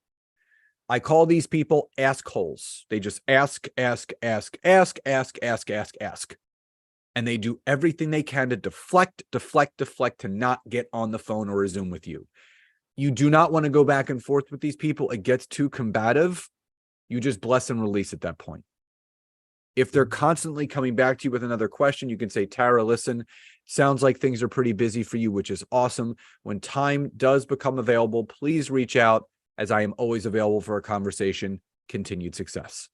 Speaker 1: I call these people ask-holes. They just ask. And they do everything they can to deflect, to not get on the phone or a Zoom with you. You do not want to go back and forth with these people. It gets too combative. You just bless and release at that point. If they're constantly coming back to you with another question, you can say, Tara, listen, sounds like things are pretty busy for you, which is awesome. When time does become available, please reach out, as I am always available for a conversation. Continued success.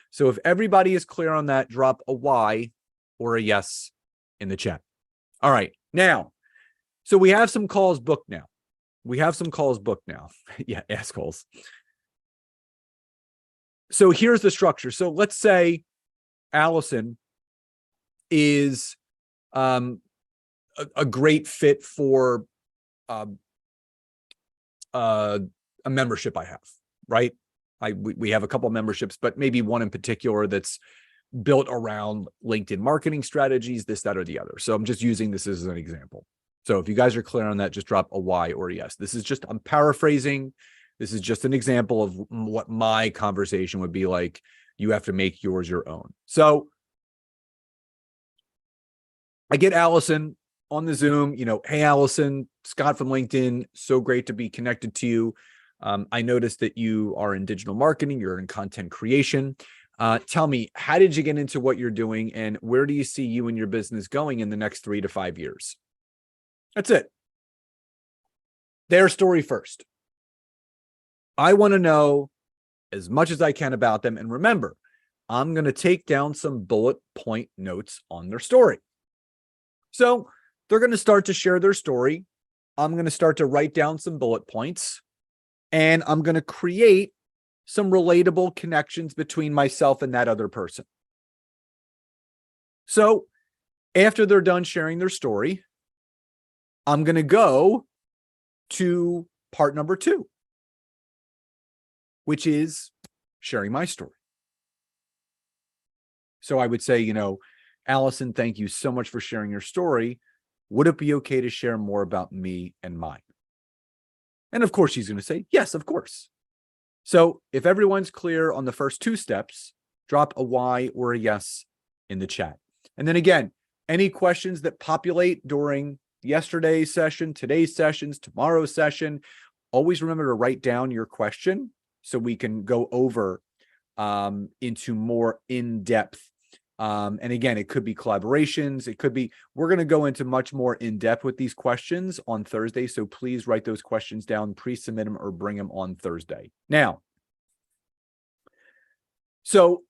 Speaker 1: So if everybody is clear on that, drop a Y or a yes in the chat. All right. Now, so we have some calls booked now. Yeah, assholes. So here's the structure. So let's say Allison is a great fit for a membership I have, right? We have a couple of memberships, but maybe one in particular that's built around LinkedIn marketing strategies, this, that, or the other. So I'm just using this as an example. So if you guys are clear on that, just drop a Y or a yes. This is just, I'm paraphrasing. This is just an example of what my conversation would be like. You have to make yours your own. So I get Allison on the Zoom, you know, hey, Allison, Scott from LinkedIn. So great to be connected to you. I noticed that you are in digital marketing. You're in content creation. Tell me, how did you get into what you're doing, and where do you see you and your business going in the next 3 to 5 years? That's it. Their story first. I want to know as much as I can about them. And remember, I'm going to take down some bullet point notes on their story. So they're going to start to share their story. I'm going to start to write down some bullet points, and I'm going to create some relatable connections between myself and that other person. So after they're done sharing their story, I'm going to go to part number 2, which is sharing my story. So I would say, Allison, thank you so much for sharing your story. Would it be okay to share more about me and mine? And of course, she's going to say, yes, of course. So if everyone's clear on the first 2 steps, drop a Y or a yes in the chat. And then again, any questions that populate during yesterday's session, today's sessions, tomorrow's session, always remember to write down your question so we can go over into more in-depth. And again, it could be collaborations. It could be, we're going to go into much more in-depth with these questions on Thursday. So please write those questions down, pre-submit them, or bring them on Thursday. Now, so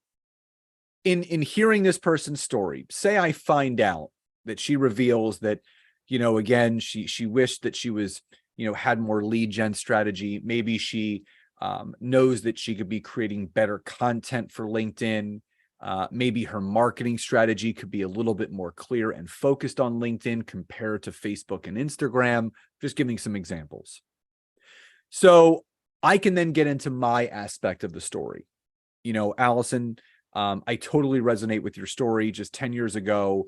Speaker 1: in hearing this person's story, say I find out that she reveals that, again, she wished that she was, had more lead gen strategy. Maybe she knows that she could be creating better content for LinkedIn. Maybe her marketing strategy could be a little bit more clear and focused on LinkedIn compared to Facebook and Instagram, just giving some examples. So I can then get into my aspect of the story. Allison, I totally resonate with your story. Just 10 years ago,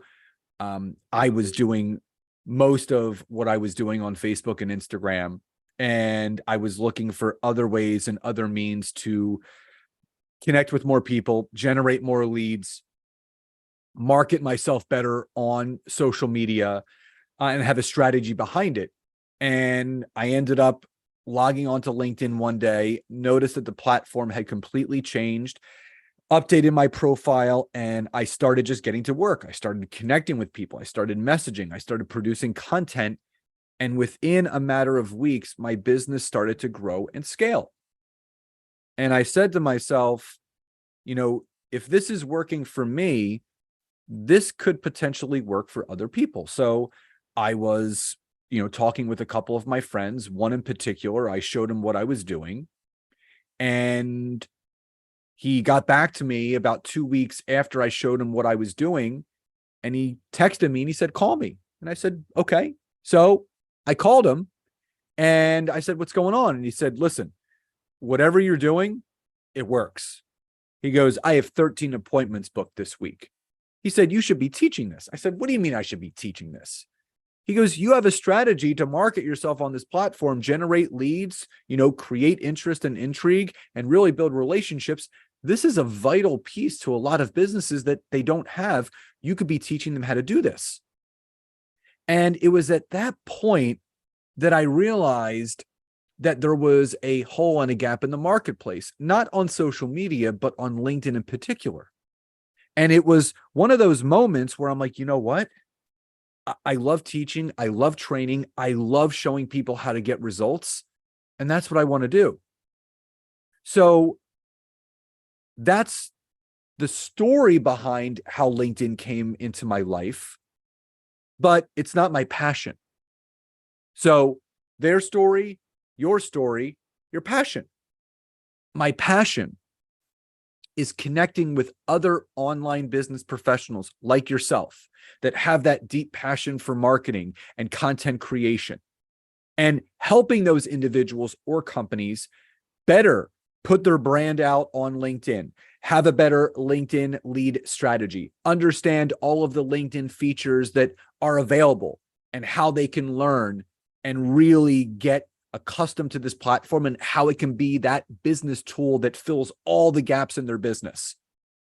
Speaker 1: I was doing most of what I was doing on Facebook and Instagram, and I was looking for other ways and other means to connect with more people, generate more leads, market myself better on social media, and have a strategy behind it. And I ended up logging onto LinkedIn one day, noticed that the platform had completely changed, updated my profile, and I started just getting to work. I started connecting with people. I started messaging. I started producing content. And within a matter of weeks, my business started to grow and scale. And I said to myself, if this is working for me, this could potentially work for other people. So I was, talking with a couple of my friends, one in particular. I showed him what I was doing, and he got back to me about 2 weeks after I showed him what I was doing, and he texted me and he said, call me. And I said, okay. So I called him and I said, what's going on? And he said, listen, whatever you're doing, it works. He goes, I have 13 appointments booked this week. He said, you should be teaching this. I said, what do you mean I should be teaching this? He goes, you have a strategy to market yourself on this platform, generate leads, create interest and intrigue, and really build relationships. This is a vital piece to a lot of businesses that they don't have. You could be teaching them how to do this. And it was at that point that I realized that there was a hole and a gap in the marketplace, not on social media, but on LinkedIn in particular. And it was one of those moments where I'm like, you know what? I love teaching. I love training. I love showing people how to get results. And that's what I want to do. So that's the story behind how LinkedIn came into my life, but it's not my passion. So their story, your passion. My passion is connecting with other online business professionals like yourself that have that deep passion for marketing and content creation, and helping those individuals or companies better put their brand out on LinkedIn, have a better LinkedIn lead strategy, understand all of the LinkedIn features that are available and how they can learn and really get accustomed to this platform and how it can be that business tool that fills all the gaps in their business.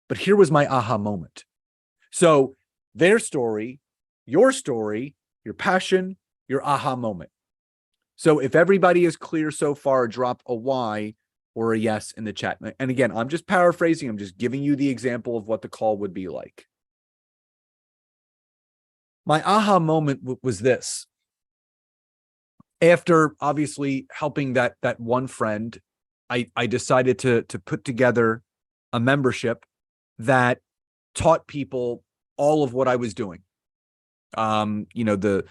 Speaker 1: But here was my aha moment. So their story, your passion, your aha moment. So if everybody is clear so far, drop a Y. or a yes in the chat. And again, I'm just paraphrasing. I'm just giving you the example of what the call would be like. My aha moment was this. After obviously helping that one friend, I decided to put together a membership that taught people all of what I was doing. The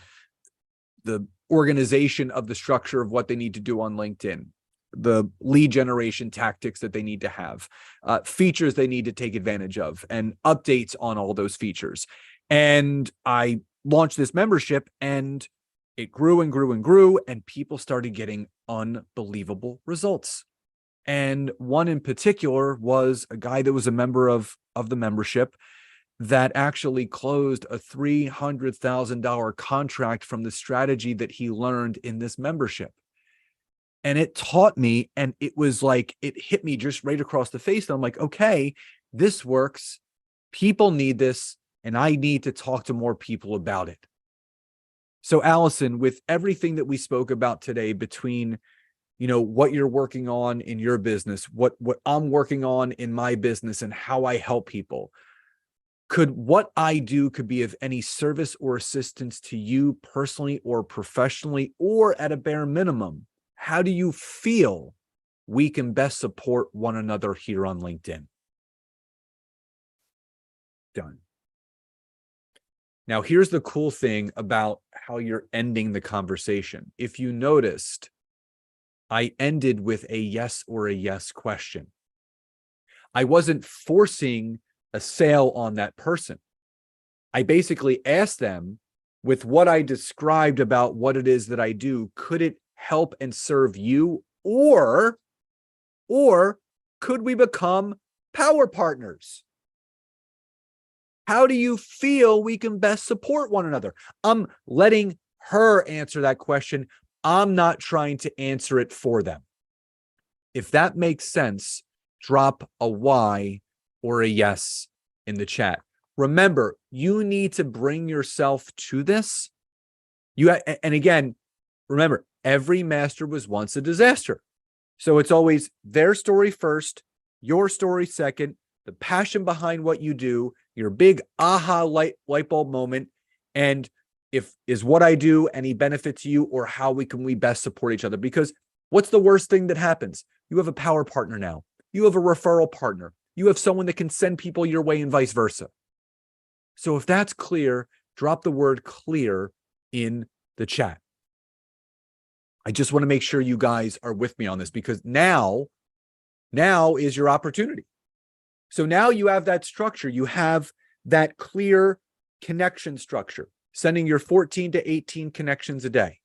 Speaker 1: organization of the structure of what they need to do on LinkedIn, the lead generation tactics that they need to have, features they need to take advantage of, and updates on all those features. And I launched this membership, and it grew and grew and grew, and people started getting unbelievable results. And one in particular was a guy that was a member of the membership that actually closed a $300,000 contract from the strategy that he learned in this membership. And it taught me, and it was like, it hit me just right across the face. And I'm like, okay, this works. People need this, and I need to talk to more people about it. So Allison, with everything that we spoke about today, between what you're working on in your business, what I'm working on in my business, and how I help people, could what I do could be of any service or assistance to you personally or professionally, or at a bare minimum, how do you feel we can best support one another here on LinkedIn? Done. Now, here's the cool thing about how you're ending the conversation. If you noticed, I ended with a yes or a yes question. I wasn't forcing a sale on that person. I basically asked them, with what I described about what it is that I do, could it help and serve you, or could we become power partners? How do you feel we can best support one another? I'm letting her answer that question. I'm not trying to answer it for them. If that makes sense, drop a Y or a yes in the chat. Remember, you need to bring yourself to this. And again, remember, every master was once a disaster. So it's always their story first, your story second, the passion behind what you do, your big aha light bulb moment, and is what I do any benefit to you, or how we best support each other? Because what's the worst thing that happens? You have a power partner now. You have a referral partner. You have someone that can send people your way, and vice versa. So if that's clear, drop the word clear in the chat. I just want to make sure you guys are with me on this, because now is your opportunity. So now you have that structure. You have that clear connection structure, sending your 14 to 18 connections a day.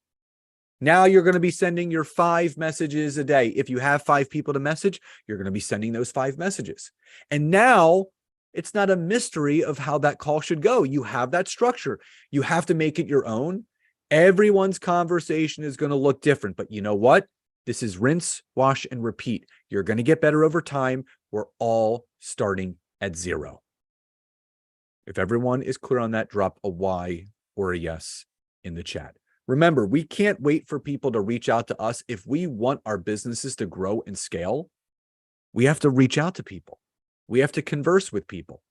Speaker 1: Now you're going to be sending your 5 messages a day. If you have 5 people to message, you're going to be sending those 5 messages. And now it's not a mystery of how that call should go. You have that structure. You have to make it your own. Everyone's conversation is going to look different, but you know what? This is rinse, wash, and repeat. You're going to get better over time. We're all starting at 0. If everyone is clear on that, drop a Y or a yes in the chat. Remember, we can't wait for people to reach out to us. If we want our businesses to grow and scale, we have to reach out to people. We have to converse with people.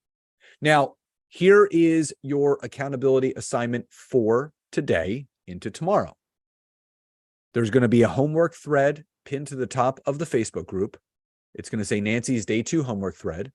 Speaker 1: Now, here is your accountability assignment for today into tomorrow. There's going to be a homework thread pinned to the top of the Facebook group. It's going to say Nancy's Day 2 homework thread.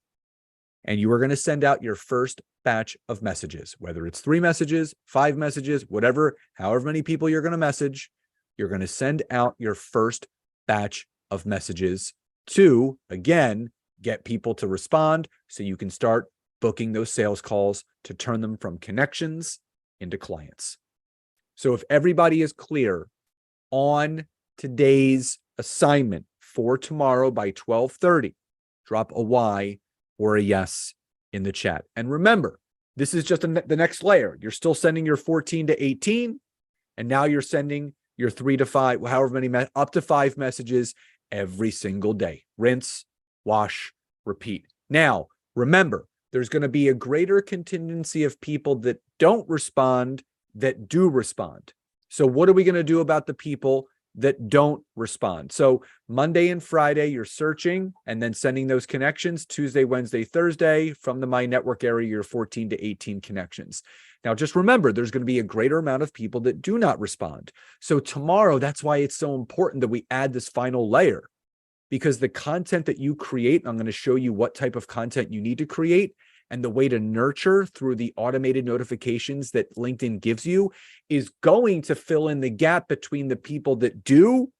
Speaker 1: And you are going to send out your first batch of messages, whether it's 3 messages, 5 messages, whatever, however many people you're going to message. You're going to send out your first batch of messages to, again, get people to respond so you can start booking those sales calls to turn them from connections into clients. So if everybody is clear on today's assignment for tomorrow by 12:30, drop a Y or a yes in the chat. And remember, this is just the next layer. You're still sending your 14 to 18, and now you're sending your 3 to 5, however many, up to 5 messages every single day. Rinse, wash, repeat. Now, remember, there's going to be a greater contingency of people that don't respond that do respond. So what are we going to do about the people that don't respond. So Monday and Friday, you're searching and then sending those connections. Tuesday, Wednesday, Thursday, from the My Network area, you're 14 to 18 connections. Now, just remember, there's going to be a greater amount of people that do not respond. So tomorrow, that's why it's so important that we add this final layer, because the content that you create, I'm going to show you what type of content you need to create. And the way to nurture through the automated notifications that LinkedIn gives you is going to fill in the gap between the people that do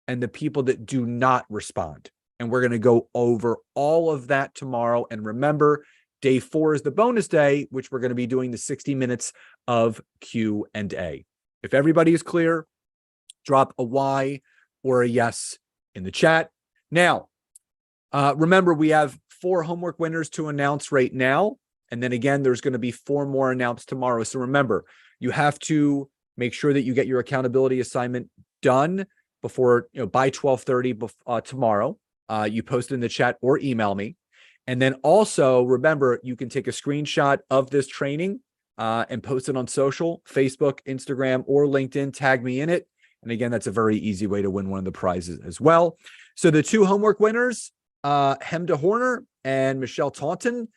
Speaker 1: and the people that do not respond. And we're going to go over all of that tomorrow. And remember, day 4 is the bonus day, which we're going to be doing the 60 minutes of Q&A. If everybody is clear, drop a Y or a yes in the chat. Now, remember, we have 4 homework winners to announce right now. And then again, there's going to be 4 more announced tomorrow. So remember, you have to make sure that you get your accountability assignment done before, by 12:30 tomorrow. You post it in the chat or email me. And then also remember, you can take a screenshot of this training and post it on social, Facebook, Instagram, or LinkedIn, tag me in it. And again, that's a very easy way to win one of the prizes as well. So the 2 homework winners, Hemda Horner and Michelle Taunton,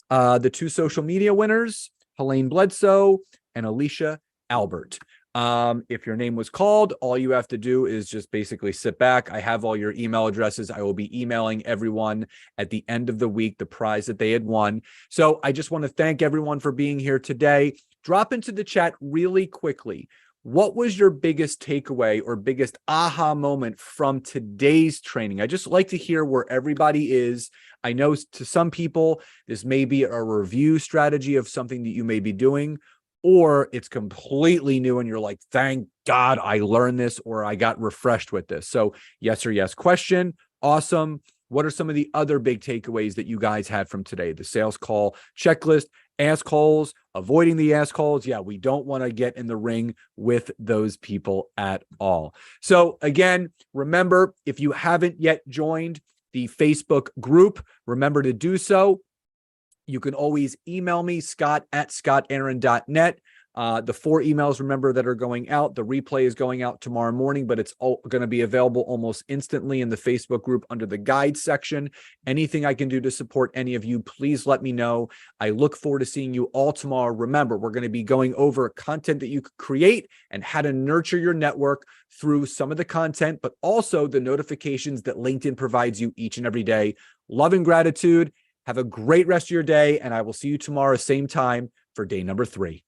Speaker 1: the 2 social media winners, Helene Bledsoe and Alicia Albert. If your name was called, all you have to do is just basically sit back. I have all your email addresses. I will be emailing everyone at the end of the week the prize that they had won. So I just want to thank everyone for being here today. Drop into the chat really quickly. What was your biggest takeaway or biggest aha moment from today's training? I just like to hear where everybody is. I know to some people, this may be a review strategy of something that you may be doing, or it's completely new and you're like, thank God I learned this, or I got refreshed with this. So yes or yes question. Awesome. What are some of the other big takeaways that you guys had from today? The sales call checklist, ask calls, avoiding the ask calls. Yeah, we don't want to get in the ring with those people at all. So again, remember, if you haven't yet joined the Facebook group, remember to do so. You can always email me, scott@scottaaron.net. The 4 emails, remember, that are going out. The replay is going out tomorrow morning, but it's all going to be available almost instantly in the Facebook group under the guide section. Anything I can do to support any of you, please let me know. I look forward to seeing you all tomorrow. Remember, we're going to be going over content that you could create and how to nurture your network through some of the content, but also the notifications that LinkedIn provides you each and every day. Love and gratitude. Have a great rest of your day, and I will see you tomorrow, same time, for day number 3.